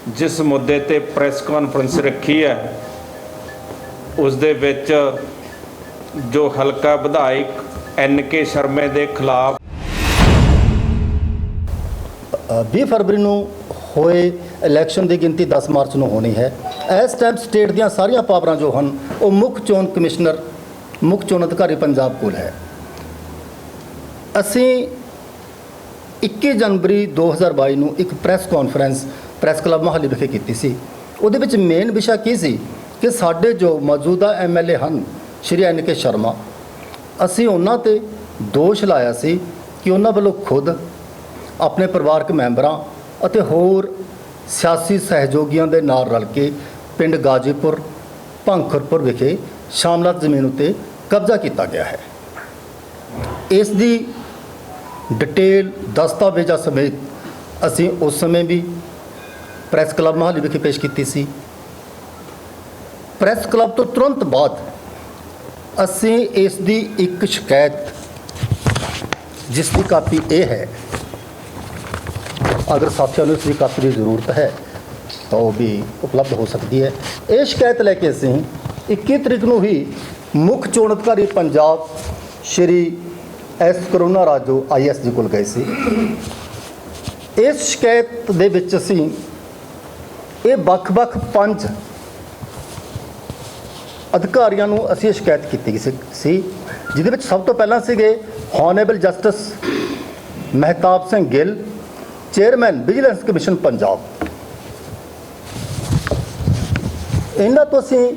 जिस मुद्दे ते प्रेस कॉन्फ्रेंस रखी है उस दे विच जो हल्का विधायक NK शर्मे के खिलाफ 20 फरवरी ਨੂੰ ਹੋਏ ਇਲੈਕਸ਼ਨ ਦੀ ਗਿਣਤੀ 10 ਮਾਰਚ ਨੂੰ ਹੋਣੀ ਹੈ। ਇਸ ਟਾਈਮ ਸਟੇਟ ਦੀਆਂ ਸਾਰੀਆਂ ਪਾਵਰਾਂ ਜੋ ਹਨ ਉਹ ਮੁੱਖ ਚੋਣ ਕਮਿਸ਼ਨਰ ਮੁੱਖ ਚੋਣ ਅਧਿਕਾਰੀ ਪੰਜਾਬ ਕੋਲ ਹੈ। ਅਸੀਂ 21 ਜਨਵਰੀ 2022 ਨੂੰ ਇੱਕ press conference press club Mohali ਵਿਖੇ ਕੀਤੀ ਸੀ। ਉਹਦੇ ਵਿੱਚ ਮੇਨ ਵਿਸ਼ਾ ਕੀ ਸੀ ਕਿ ਸਾਡੇ ਜੋ ਮੌਜੂਦਾ MLA ਹਨ ਸ਼੍ਰੀ NK ਸ਼ਰਮਾ, ਅਸੀਂ ਉਹਨਾਂ ਤੇ ਦੋਸ਼ ਲਾਇਆ ਸੀ ਕਿ ਉਹਨਾਂ ਵੱਲੋਂ ਖੁਦ ਆਪਣੇ ਪਰਿਵਾਰਕ ਮੈਂਬਰਾਂ ਅਤੇ ਹੋਰ ਸਿਆਸੀ ਸਹਿਯੋਗੀਆਂ ਦੇ ਨਾਲ ਰਲ ਕੇ ਪਿੰਡ ਗਾਜੀਪੁਰ ਭੰਖਰਪੁਰ ਵਿਖੇ ਸ਼ਾਮਲਾਤ ਜ਼ਮੀਨ ਉੱਤੇ ਕਬਜ਼ਾ ਕੀਤਾ ਗਿਆ ਹੈ। ਇਸ ਦੀ ਡਿਟੇਲ ਦਸਤਾਵੇਜ਼ਾਂ ਸਮੇਤ ਅਸੀਂ ਉਸ ਸਮੇਂ ਵੀ ਪ੍ਰੈਸ ਕਲੱਬ ਮੋਹਾਲੀ ਵਿਖੇ ਪੇਸ਼ ਕੀਤੀ ਸੀ। ਪ੍ਰੈਸ ਕਲੱਬ ਤੋਂ ਤੁਰੰਤ ਬਾਅਦ ਅਸੀਂ ਇਸ ਦੀ ਇੱਕ ਸ਼ਿਕਾਇਤ ਜਿਸ ਦੀ ਕਾਪੀ ਇਹ ਹੈ, अगर साथियों ने इसकी कापी की ज़रूरत है तो वो भी उपलब्ध हो सकती है। ये शिकायत लैके असीं 21 तरीक ਨੂੰ ही मुख्य चोण अधिकारी Punjab Shri S Karuna Raju IS जी कोल गए सी। इस शिकायत दे विच असीं ये ਵੱਖ-ਵੱਖ 5 ਅਧਿਕਾਰੀਆਂ ਨੂੰ ਅਸੀਂ ਸ਼ਿਕਾਇਤ ਕੀਤੀ ਸੀ, ਜਿਹਦੇ ਵਿੱਚ ਸਭ ਤੋਂ ਪਹਿਲਾਂ ਸੀਗੇ honourable justice Mahtab Singh Gill, chairman vigilance commission Punjab. इन्हां तो असीं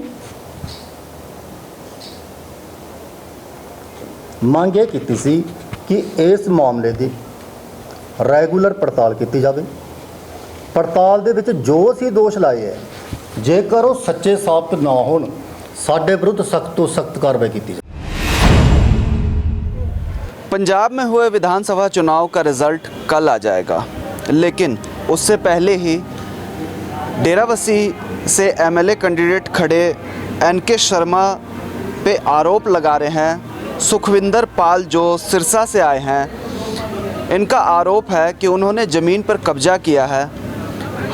मंग ये कीती सी कि इस मामले की रैगूलर पड़ताल की जाए। पड़ताल दे विच जो असीं दोष लाए है, जेकर वो सच्चे साबित ना होण, साडे विरुद्ध सख्त तो सख्त कार्रवाई की जाए। पंजाब में हुए विधानसभा चुनाव का रिजल्ट कल आ जाएगा, लेकिन उससे पहले ही डेराबस्सी से MLA कैंडिडेट खड़े NK शर्मा पे आरोप लगा रहे हैं। सुखविंदर पाल जो सिरसा से आए हैं, इनका आरोप है कि उन्होंने ज़मीन पर कब्जा किया है।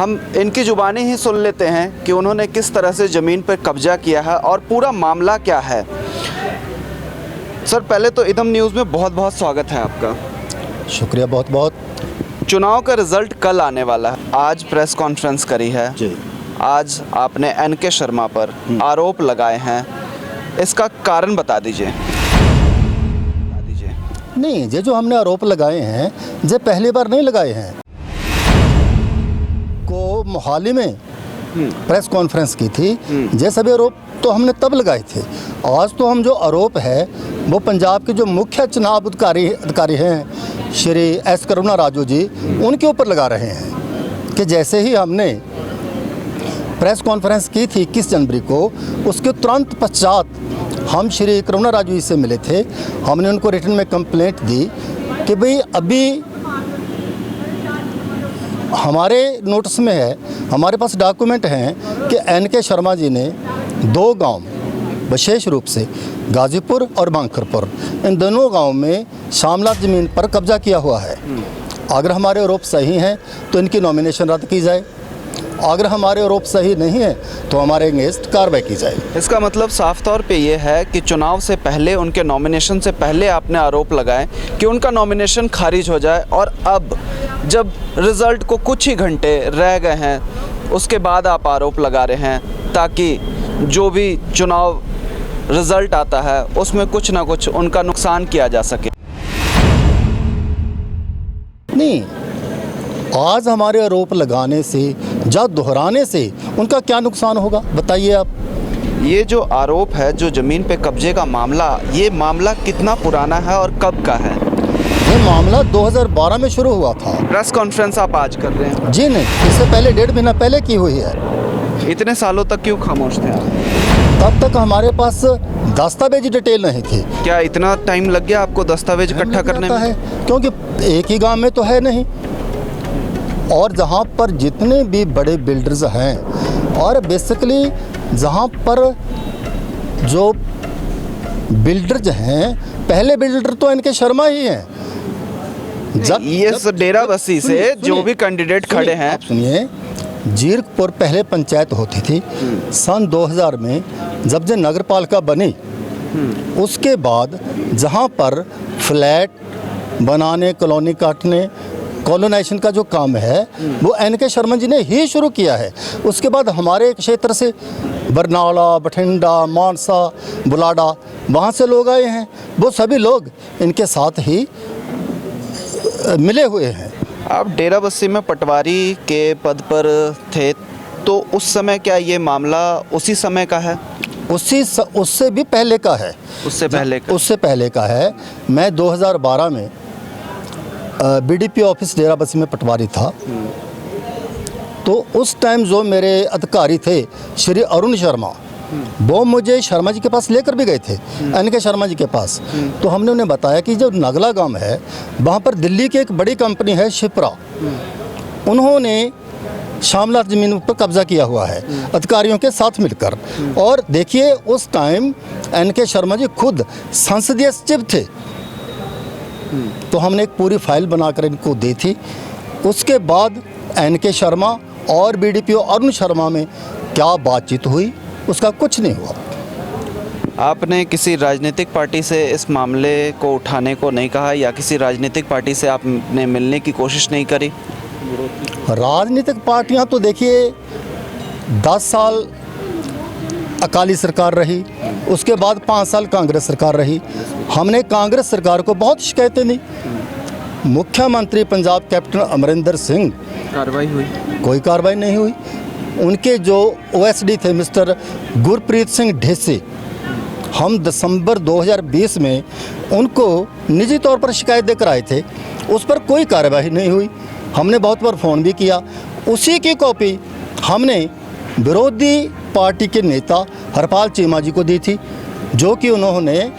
हम इनकी ज़ुबानी ही सुन लेते हैं कि उन्होंने किस तरह से ज़मीन पर कब्जा किया है और पूरा मामला क्या है। सर, पहले तो इदम न्यूज़ में बहुत बहुत स्वागत है आपका। शुक्रिया बहुत बहुत। चुनाव का रिज़ल्ट कल आने वाला है, आज प्रेस कॉन्फ्रेंस करी है जी। आज आपने NK शर्मा पर आरोप लगाए हैं, इसका कारण बता दीजिए। नहीं, ये जो हमने आरोप लगाए हैं ये पहली बार नहीं लगाए हैं। को मोहाली में प्रेस कॉन्फ्रेंस की थी, ये सभी आरोप तो हमने तब लगाए थे। आज तो हम जो आरोप है वो पंजाब के जो मुख्य चुनाव अधिकारी हैं श्री S करुणा राजू जी, उनके ऊपर लगा रहे हैं कि जैसे ही हमने प्रेस कॉन्फ्रेंस की थी 21 जनवरी को, उसके तुरंत पश्चात हम श्री करुणा राजू जी से मिले थे। हमने उनको रिटन में कंप्लेंट दी कि भाई अभी हमारे नोटिस में है, हमारे पास डॉक्यूमेंट हैं कि NK शर्मा जी ने 2 गांव विशेष रूप से गाजीपुर और बांखरपुर, इन दोनों गांव में शामलात ज़मीन पर कब्जा किया हुआ है। अगर हमारे आरोप सही हैं तो इनकी नॉमिनेशन रद्द की जाए, अगर हमारे आरोप सही नहीं है तो हमारे अगेंस्ट कार्रवाई की जाए। इसका मतलब साफ तौर पे ये है कि चुनाव से पहले, उनके नॉमिनेशन से पहले आपने आरोप लगाए कि उनका नॉमिनेशन खारिज हो जाए, और अब जब रिज़ल्ट को कुछ ही घंटे रह गए हैं उसके बाद आप आरोप लगा रहे हैं ताकि जो भी चुनाव रिज़ल्ट आता है उसमें कुछ ना कुछ उनका नुकसान किया जा सके। नहीं, आज हमारे आरोप लगाने से या दोहराने से उनका क्या नुकसान होगा, बताइए आप। ये जो आरोप है, जो ज़मीन पे कब्जे का मामला, ये मामला कितना पुराना है और कब का है? ये मामला 2012 में शुरू हुआ था। प्रेस कॉन्फ्रेंस आप आज कर रहे हैं? जी नहीं, इससे पहले 1.5 महीना पहले की हुई है। इतने सालों तक क्यों खामोश थे आप? तब तक हमारे पास दस्तावेज डिटेल नहीं थी। क्या इतना टाइम लग गया आपको दस्तावेज इकट्ठा करने में? है क्योंकि एक ही गांव में तो है नहीं, और जहां पर जितने भी बड़े बिल्डर्स हैं, और बेसिकली जहां पर जो बिल्डर्स हैं, पहले बिल्डर तो NK शर्मा ही हैं। ये डेराबस्सी से जो भी कैंडिडेट खड़े हैं, सुनिए, जीरकपुर पहले पंचायत होती थी। सन 2000 में जब जो नगर पालिका बनी, उसके बाद जहाँ पर फ्लैट बनाने, कॉलोनी काटने, कॉलोनाइजेशन का जो काम है वो एन.के. शर्मा जी ने ही शुरू किया है। उसके बाद हमारे क्षेत्र से बरनाला, बठिंडा, मानसा, बुलाडा, वहाँ से लोग आए हैं। वो सभी लोग इनके साथ ही मिले हुए हैं। आप डेराबस्सी में पटवारी के पद पर थे, तो उस समय क्या ये मामला उसी समय का है? उससे भी पहले का है। उससे पहले का है। मैं 2012 में BDP ऑफिस डेराबस्सी में पटवारी था। तो उस टाइम जो मेरे अधिकारी थे श्री अरुण शर्मा, वो मुझे शर्मा जी के पास लेकर भी गए थे, एन.के. शर्मा जी के पास। तो हमने उन्हें बताया कि जो नगला गांव है वहाँ पर दिल्ली की एक बड़ी कंपनी है शिप्रा, उन्होंने शामलात ज़मीन पर कब्जा किया हुआ है अधिकारियों के साथ मिलकर। और देखिए उस टाइम एन.के. शर्मा जी खुद संसदीय सचिव थे। तो हमने एक पूरी फाइल बनाकर इनको दी थी। उसके बाद एन.के. शर्मा और BDPO अरुण शर्मा में क्या बातचीत हुई, उसका कुछ नहीं हुआ। आपने किसी राजनीतिक पार्टी से इस मामले को उठाने को नहीं कहा, या किसी राजनीतिक पार्टी से आपने मिलने की कोशिश नहीं करी? राजनीतिक पार्टियां तो देखिए 10 साल अकाली सरकार रही, उसके बाद 5 साल कांग्रेस सरकार रही। हमने कांग्रेस सरकार को बहुत शिकायतें दी। मुख्यमंत्री पंजाब कैप्टन अमरिंदर सिंह, कार्रवाई हुई? कोई कार्रवाई नहीं हुई। उनके जो OSD थे मिस्टर गुरप्रीत सिंह ढेसी, हम दिसंबर 2020 में उनको निजी तौर पर शिकायत देकर आए थे, उस पर कोई कार्रवाई नहीं हुई। हमने बहुत बार फ़ोन भी किया। उसी की कॉपी हमने विरोधी पार्टी के नेता हरपाल चीमा जी को दी थी, जो कि उन्होंने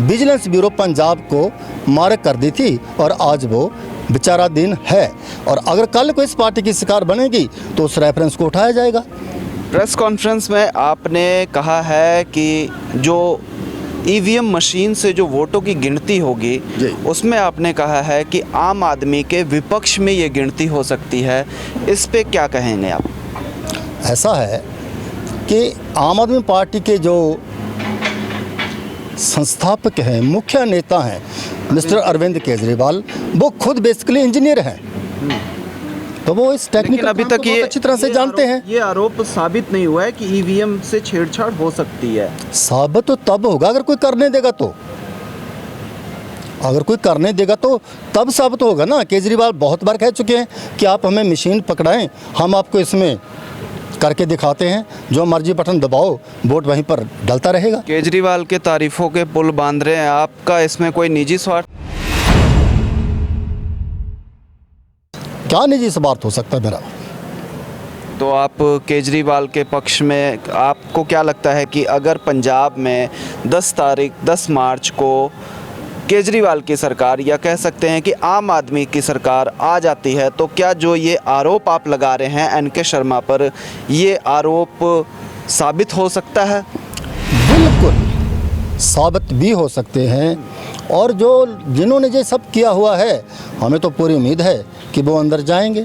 विजिलेंस ब्यूरो पंजाब को मार्क कर दी थी, और आज वो बेचारा दिन है। और अगर कल कोई इस पार्टी की शिकार बनेगी तो उस रेफरेंस को उठाया जाएगा। प्रेस कॉन्फ्रेंस में आपने कहा है कि जो EVM मशीन से जो वोटों की गिनती होगी, उसमें आपने कहा है कि आम आदमी के विपक्ष में ये गिनती हो सकती है। इस पे क्या कहेंगे आप? ऐसा है कि आम आदमी पार्टी के जो संस्थापक हैं, मुख्य नेता हैं मिस्टर अरविंद केजरीवाल, वो खुद बेसिकली इंजीनियर हैं। तो वो इस टेक्निकल अभी तक ये अच्छी तरह से जानते हैं। ये आरोप साबित नहीं हुआ है कि EVM से छेड़छाड़ हो सकती है। साबित तो तब होगा अगर कोई करने देगा तो। अगर कोई करने देगा तो तब साबित होगा ना। केजरीवाल बहुत बार कह चुके हैं कि आप हमें मशीन पकड़ाएं, हम आपको इसमें करके दिखाते हैं, जो मर्जी बटन दबाओ, वोट वहीं पर डलता रहेगा। केजरीवाल के तारीफों के पुल बांध रहे हैं, आपका इसमें कोई निजी स्वार्थ? क्या निजी स्वार्थ हो सकता है मेरा? तो आप केजरीवाल के पक्ष में, आपको क्या लगता है कि अगर पंजाब में 10 मार्च को केजरीवाल की सरकार, या कह सकते हैं कि आम आदमी की सरकार आ जाती है, तो क्या जो ये आरोप आप लगा रहे हैं एन.के. शर्मा पर, ये आरोप साबित हो सकता है? बिल्कुल साबित भी हो सकते हैं। और जो जिन्होंने ये सब किया हुआ है, हमें तो पूरी उम्मीद है कि वो अंदर जाएंगे,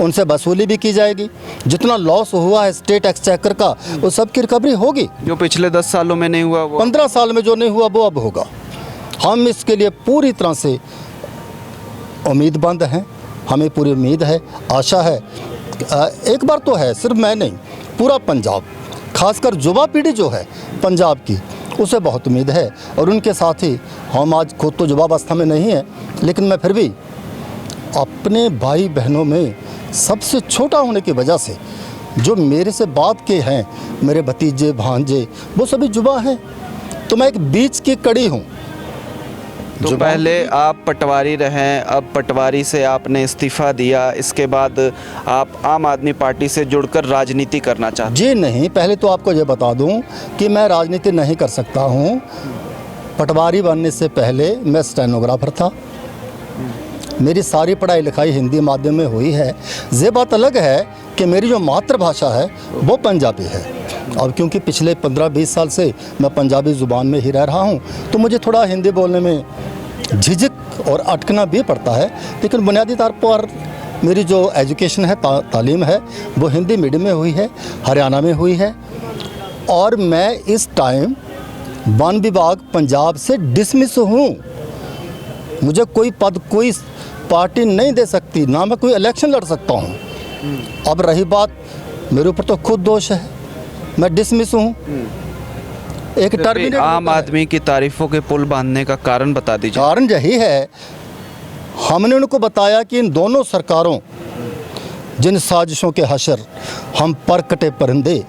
उनसे वसूली भी की जाएगी। जितना लॉस हुआ है स्टेट एक्सचेकर का, वो सब की रिकवरी होगी। जो पिछले 10 सालों में नहीं हुआ, वो 15 साल में जो नहीं हुआ वो अब होगा। हम इसके लिए पूरी तरह से उम्मीदबंद हैं। हमें पूरी उम्मीद है, आशा है। एक बार तो है, सिर्फ मैं नहीं, पूरा पंजाब, खासकर युवा पीढ़ी जो है पंजाब की, उसे बहुत उम्मीद है। और उनके साथ ही हम आज खुद तो युवावस्था में नहीं है, लेकिन मैं फिर भी अपने भाई बहनों में सबसे छोटा होने की वजह से जो मेरे से बात के हैं, मेरे भतीजे भांजे, वो सभी युवा हैं। तो मैं एक बीच की कड़ी हूँ। तो पहले आप पटवारी रहें, अब पटवारी से आपने इस्तीफ़ा दिया, इसके बाद आप आम आदमी पार्टी से जुड़कर राजनीति करना चाहते हैं? जी नहीं, पहले तो आपको ये बता दूं कि मैं राजनीति नहीं कर सकता हूं। पटवारी बनने से पहले मैं स्टेनोग्राफर था। मेरी सारी पढ़ाई लिखाई हिंदी माध्यम में हुई है। ये बात अलग है कि मेरी जो मातृभाषा है वो पंजाबी है। अब क्योंकि पिछले 15-20 साल से मैं पंजाबी ज़ुबान में ही रह रहा हूँ, तो मुझे थोड़ा हिंदी बोलने में झिझक और अटकना भी पड़ता है। लेकिन बुनियादी तौर पर मेरी जो एजुकेशन है, तालीम है, वो हिंदी मीडियम में हुई है, हरियाणा में हुई है। और मैं इस टाइम वन विभाग पंजाब से डिसमिस हूँ। मुझे कोई पद, कोई पार्टी नहीं दे सकती, ना मैं कोई इलेक्शन लड़ सकता हूँ। अब रही बात, मेरे ऊपर तो खुद दोष है, मैं डिसमिस हूँ। एक टर्मिनेट आम आदमी की तारीफों के पुल बांधने का कारण बता दीजिए। कारण यही है, हमने उनको बताया कि इन दोनों सरकारों, जिन साजिशों के हशर हम पर कटे परिंदे,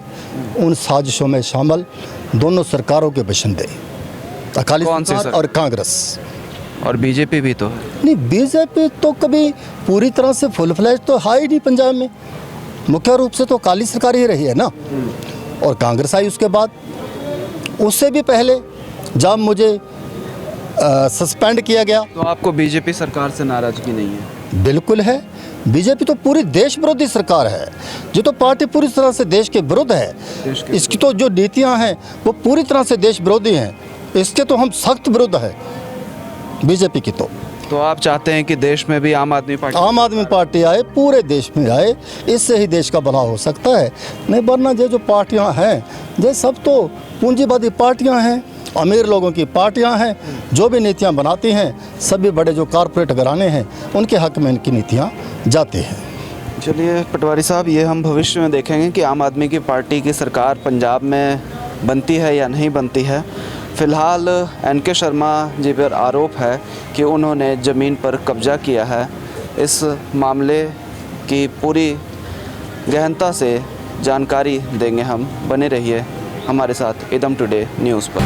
उन साजिशों में शामिल दोनों सरकारों के बशिंदे, अकाली कौन सी सरकार और कांग्रेस। और बीजेपी भी तो है। नहीं, बीजेपी तो कभी पूरी तरह से फुल फ्लैश तो है ही नहीं पंजाब में। मुख्य रूप से तो काली सरकार ही रही है ना, और कांग्रेस आई उसके बाद। उससे भी पहले जब मुझे सस्पेंड किया गया, तो आपको बीजेपी सरकार से नाराजगी नहीं है? बिल्कुल है। बीजेपी तो पूरी देश विरोधी सरकार है, जो तो पार्टी पूरी तरह से देश के विरुद्ध है। इसकी तो जो नीतियां हैं वो पूरी तरह से देश विरोधी हैं। इसके तो हम सख्त विरुद्ध है बीजेपी की। तो आप चाहते हैं कि देश में भी आम आदमी पार्टी आए, पूरे देश में आए, इससे ही देश का भला हो सकता है। नहीं वरना ये जो पार्टियां हैं, ये सब तो पूंजीवादी पार्टियां हैं, अमीर लोगों की पार्टियां हैं। जो भी नीतियां बनाती हैं, सभी बड़े जो कारपोरेट घराने हैं, उनके हक में इनकी नीतियां जाती हैं। चलिए पटवारी साहब, ये हम भविष्य में देखेंगे कि आम आदमी की पार्टी की सरकार पंजाब में बनती है या नहीं बनती है। फ़िलहाल एनके शर्मा जी पर आरोप है कि उन्होंने ज़मीन पर कब्जा किया है। इस मामले की पूरी गहनता से जानकारी देंगे हम। बने रहिए हमारे साथ इदम टुडे न्यूज़ पर।